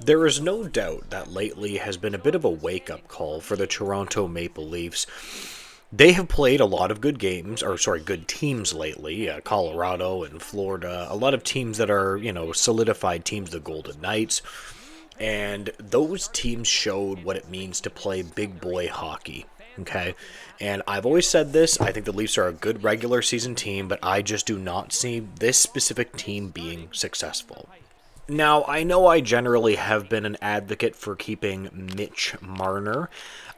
There is no doubt that lately has been a bit of a wake-up call for the Toronto Maple Leafs. They have played a lot of good games, or sorry, good teams lately. Colorado and Florida, a lot of teams that are, solidified teams, the Golden Knights. And those teams showed what it means to play big boy hockey. Okay. And I've always said this. I think the Leafs are a good regular season team, but I just do not see this specific team being successful. Now, I know I generally have been an advocate for keeping Mitch Marner.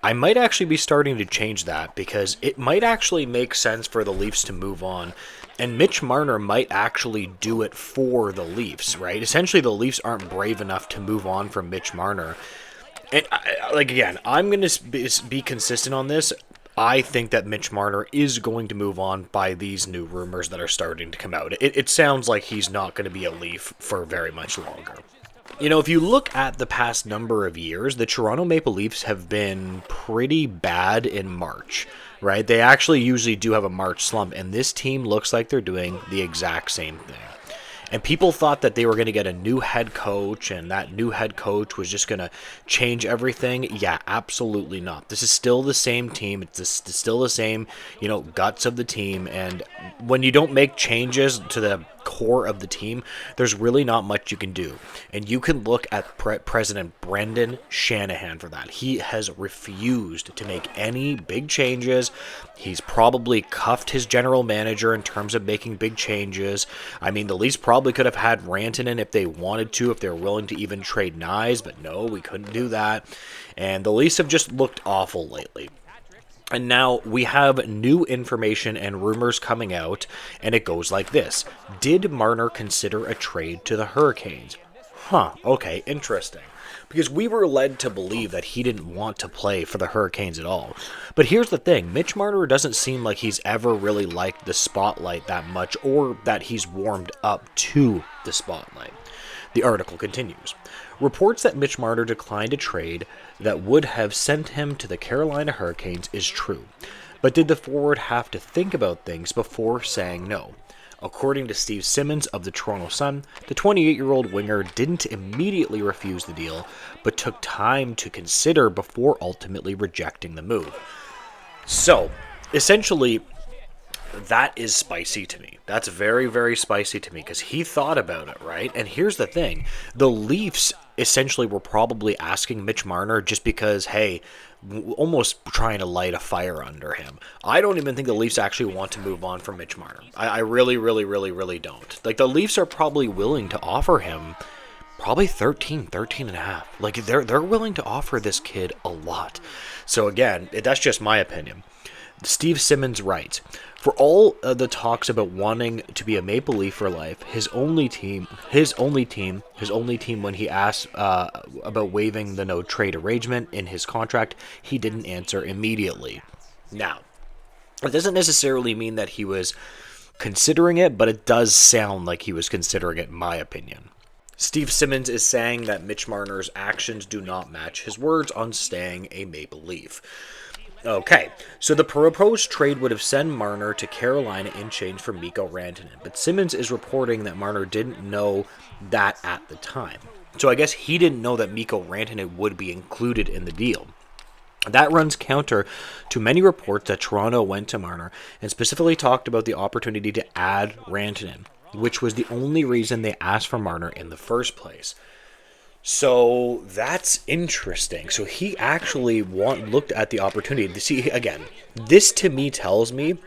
I might actually be starting to change that because it might actually make sense for the Leafs to move on. And Mitch Marner might actually do it for the Leafs, right? Essentially, the Leafs aren't brave enough to move on from Mitch Marner. And, again, I'm going to be consistent on this. I think that Mitch Marner is going to move on by these new rumors that are starting to come out. It sounds like he's not going to be a Leaf for very much longer. If you look at the past number of years, the Toronto Maple Leafs have been pretty bad in March, right? They actually usually do have a March slump, and this team looks like they're doing the exact same thing. And people thought that they were going to get a new head coach, and that new head coach was just going to change everything. Yeah, absolutely not. This is still the same team. It's still the same, guts of the team. And when you don't make changes to the core of the team, there's really not much you can do. And you can look at President Brendan Shanahan for that. He has refused to make any big changes. He's probably cuffed his general manager in terms of making big changes. I mean, the Leafs probably could have had Rantanen if they wanted to, if they were willing to even trade Nyes, but no, we couldn't do that. And the Leafs have just looked awful lately. And now we have new information and rumors coming out, and it goes like this. Did Marner consider a trade to the Hurricanes? Okay, interesting. Because we were led to believe that he didn't want to play for the Hurricanes at all. But here's the thing. Mitch Marner doesn't seem like he's ever really liked the spotlight that much, or that he's warmed up to the spotlight. The article continues. Reports that Mitch Marner declined a trade that would have sent him to the Carolina Hurricanes is true. But did the forward have to think about things before saying no? According to Steve Simmons of the Toronto Sun, the 28-year-old winger didn't immediately refuse the deal, but took time to consider before ultimately rejecting the move. So, essentially, that is spicy to me. That's very, very spicy to me because he thought about it, right? And here's the thing. The Leafs essentially were probably asking Mitch Marner just because, hey, almost trying to light a fire under him. I don't even think the Leafs actually want to move on from Mitch Marner. I really, really, really, really don't. Like, the Leafs are probably willing to offer him probably 13 and a half. Like, they're willing to offer this kid a lot. So again, that's just my opinion. Steve Simmons writes, for all the talks about wanting to be a Maple Leaf for life, his only team when he asked about waiving the no trade arrangement in his contract, he didn't answer immediately. Now, it doesn't necessarily mean that he was considering it, but it does sound like he was considering it, in my opinion. Steve Simmons is saying that Mitch Marner's actions do not match his words on staying a Maple Leaf. Okay, so the proposed trade would have sent Marner to Carolina in exchange for Mikko Rantanen, but Simmons is reporting that Marner didn't know that at the time. So I guess he didn't know that Mikko Rantanen would be included in the deal. That runs counter to many reports that Toronto went to Marner and specifically talked about the opportunity to add Rantanen, which was the only reason they asked for Marner in the first place. So that's interesting. So he actually looked at the opportunity. See, again, this to me tells me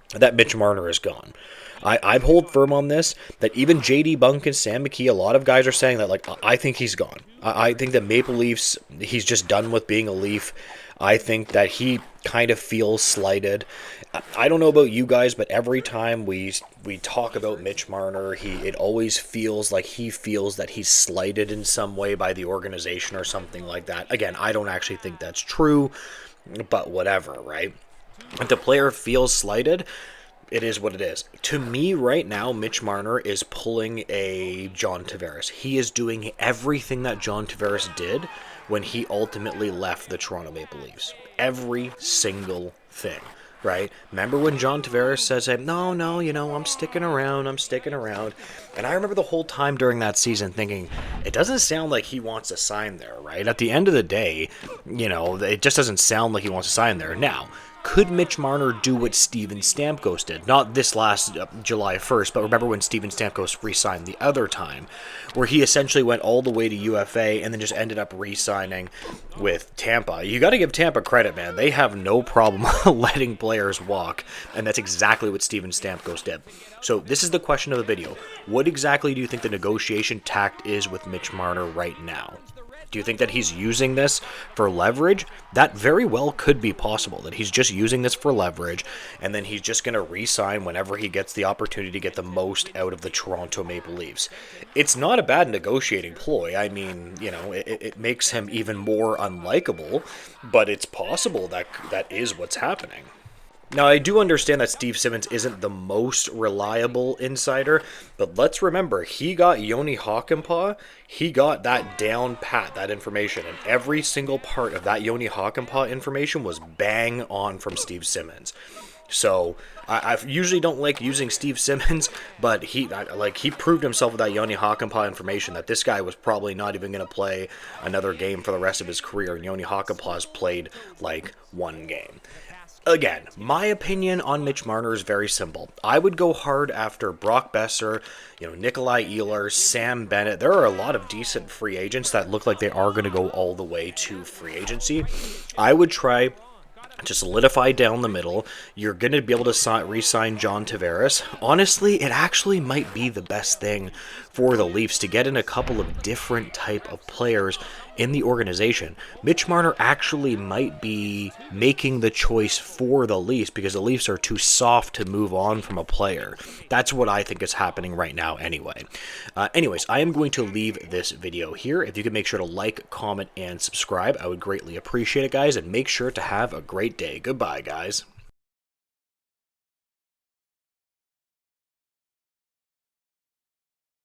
that Mitch Marner is gone. I hold firm on this, that even JD Bunk and Sam McKee, a lot of guys are saying that, like, I think he's gone. I think that Maple Leafs, he's just done with being a Leaf. I think that he kind of feels slighted. I don't know about you guys, but every time we talk about Mitch Marner, it always feels like he feels that he's slighted in some way by the organization or something like that. Again, I don't actually think that's true, but whatever, right? If the player feels slighted, it is what it is. To me, right now, Mitch Marner is pulling a John Tavares. He is doing everything that John Tavares did when he ultimately left the Toronto Maple Leafs. Every single thing. right? Remember when John Tavares says, no, no, I'm sticking around, I'm sticking around. And I remember the whole time during that season thinking, it doesn't sound like he wants to sign there, right? At the end of the day, it just doesn't sound like he wants to sign there. Now, could Mitch Marner do what Steven Stamkos did? Not this last July 1st, but remember when Steven Stamkos re-signed the other time, where he essentially went all the way to UFA and then just ended up re-signing with Tampa. You got to give Tampa credit, man. They have no problem letting players walk, and that's exactly what Steven Stamkos did. So this is the question of the video. What exactly do you think the negotiation tact is with Mitch Marner right now? Do you think that he's using this for leverage? That very well could be possible, that he's just using this for leverage, and then he's just going to re-sign whenever he gets the opportunity to get the most out of the Toronto Maple Leafs. It's not a bad negotiating ploy. I mean, it makes him even more unlikable, but it's possible that that is what's happening. Now, I do understand that Steve Simmons isn't the most reliable insider, but let's remember, he got Yoni Hakanpää, he got that down pat, that information, and every single part of that Yoni Hakanpää information was bang on from Steve Simmons. So, I usually don't like using Steve Simmons, but he proved himself with that Yoni Hakanpää information that this guy was probably not even going to play another game for the rest of his career, and Yoni Hakanpää's played like one game. Again, my opinion on Mitch Marner is very simple. I would go hard after Brock Besser, Nikolai Ehlers, Sam Bennett. There are a lot of decent free agents that look like they are going to go all the way to free agency. I would try to solidify down the middle. You're going to be able to re-sign John Tavares. Honestly, it actually might be the best thing for the Leafs to get in a couple of different type of players in the organization. Mitch Marner actually might be making the choice for the Leafs because the Leafs are too soft to move on from a player. That's what I think is happening right now anyway. Anyways, I am going to leave this video here. If you could make sure to like, comment, and subscribe, I would greatly appreciate it, guys, and make sure to have a great day. Goodbye, guys.